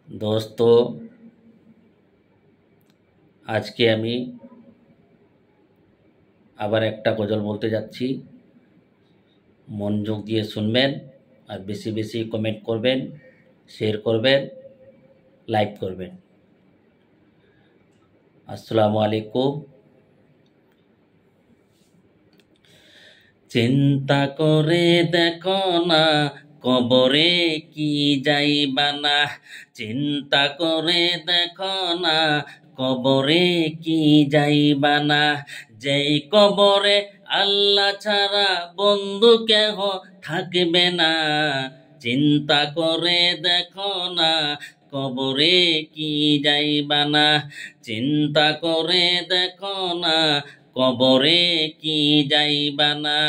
दोस्तों আজকে আমি আবার একটা গজল বলতে যাচ্ছি। মনোযোগ দিয়ে শুনবেন আর বেশি বেশি কমেন্ট করবেন, শেয়ার করবেন, লাইক করবেন। আসসালামু আলাইকুম। চিন্তা করে দেখো না কবরে কি যাইবা না, চিন্তা করে দেখো না কবরে কি যাইবা না। যেই কবরে আল্লাহ ছাড়া বন্ধু কেহ থাকবে না, চিন্তা করে দেখো না কবরে কি যাইবা না, চিন্তা করে দেখো না কবরে কি যাইবা না।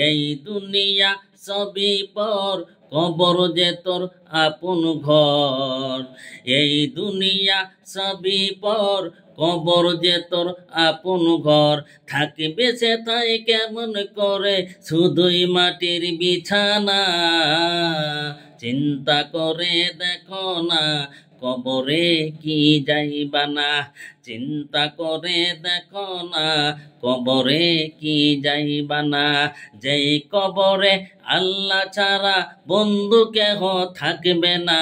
এই দুনিয়া সবই পর, কবর যে তোর আপন ঘর। এই দুনিয়া সবই পর, কবর যে তোর আপন ঘর। থাকবে সে তাই কেমন করে, শুধুই মাটির বিছানা। চিন্তা করে দেখো না কবরে কি যাইবা না, চিন্তা করে দেখো না কবরে কি যাইবা না। যেই কবরে আল্লাহ ছাড়া বন্ধু কেহ থাকবে না,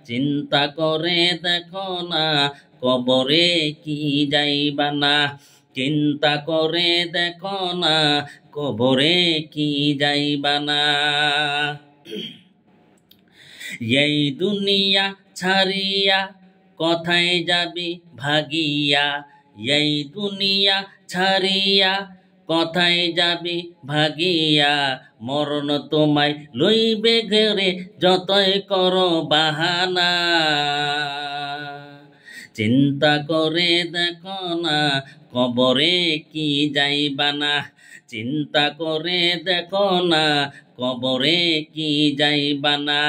চিন্তা করে দেখো না কবরে কি যাইবা না, চিন্তা করে দেখো না কবরে কি যাইবা না। এই দুনিয়া ছাড়িয়া কোথায় যাবি ভাগিয়া, এই দুনিয়া ছাড়িয়া কোথায় যাবি ভাগিয়া। মরণ তোমায় লইবে ঘেরে যতই করো বাহানা। চিন্তা করে দেখো না কবরে কি যাইবা না, চিন্তা করে দেখো না কবরে কি যাইবা না।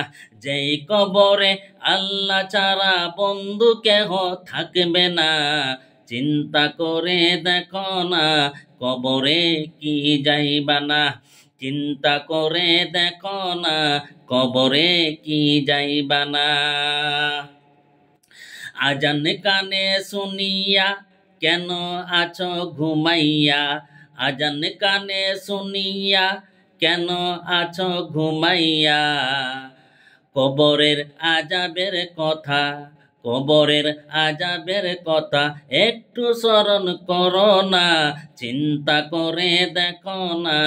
যেই কবরে আল্লাহ ছাড়া বন্ধু কেহ থাকবে না, চিন্তা করে দেখো না কবরে কি যাইবা না, চিন্তা করে দেখো না কবরে কি যাইবা না। আজান কানে শুনিয়া কেন আছো ঘুমাইয়া, আজান কানে শুনিয়া কেন আছো ঘুমাইয়া। কবরের আজাবের কথা, কবরের আজাবের কথা একটু স্মরণ করো না, চিন্তা করে দেখো না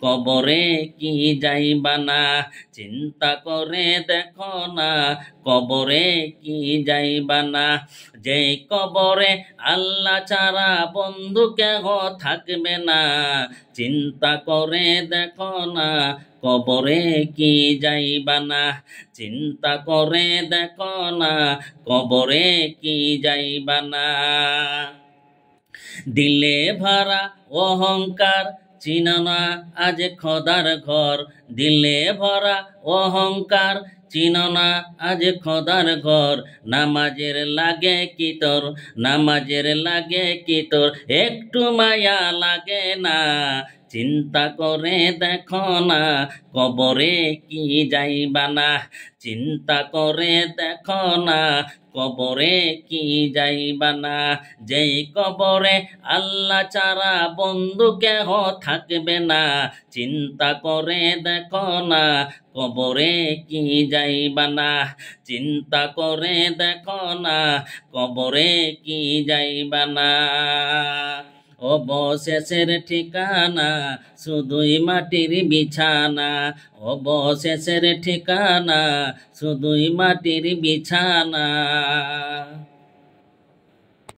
কবরে কি যাইবা না, চিন্তা করে দেখো না কবরে কি যাইবা না। যে কবরে আল্লাহ ছাড়া বন্ধু কেহ থাকবে না, চিন্তা করে দেখো না কবরে কি যাইবা না, চিন্তা করে দেখো না কবরে কি যাইবা না। দিলে ভরা অহংকার চিনো না আজ খোদার ঘর, দিলে ভরা অহংকার চিনো না আজ খোদার ঘর। নামাজের লাগে কি তোর, নামাজের লাগে কি তোর একটু মায়া লাগে না, চিন্তা করে দেখো না কবরে কি যাইবা না, চিন্তা করে দেখো না কবরে কি যাইবা না। যেই কবরে আল্লাহ ছাড়া বন্ধু কেহ থাকবে না, চিন্তা করে দেখো না কবরে কি যাইবা না, চিন্তা করে দেখো না কবরে কি যাইবা না। অবশেষের ঠিকানা শুধুই মাটির বিছানা, অবশেষের ঠিকানা শুধুই মাটির বিছানা।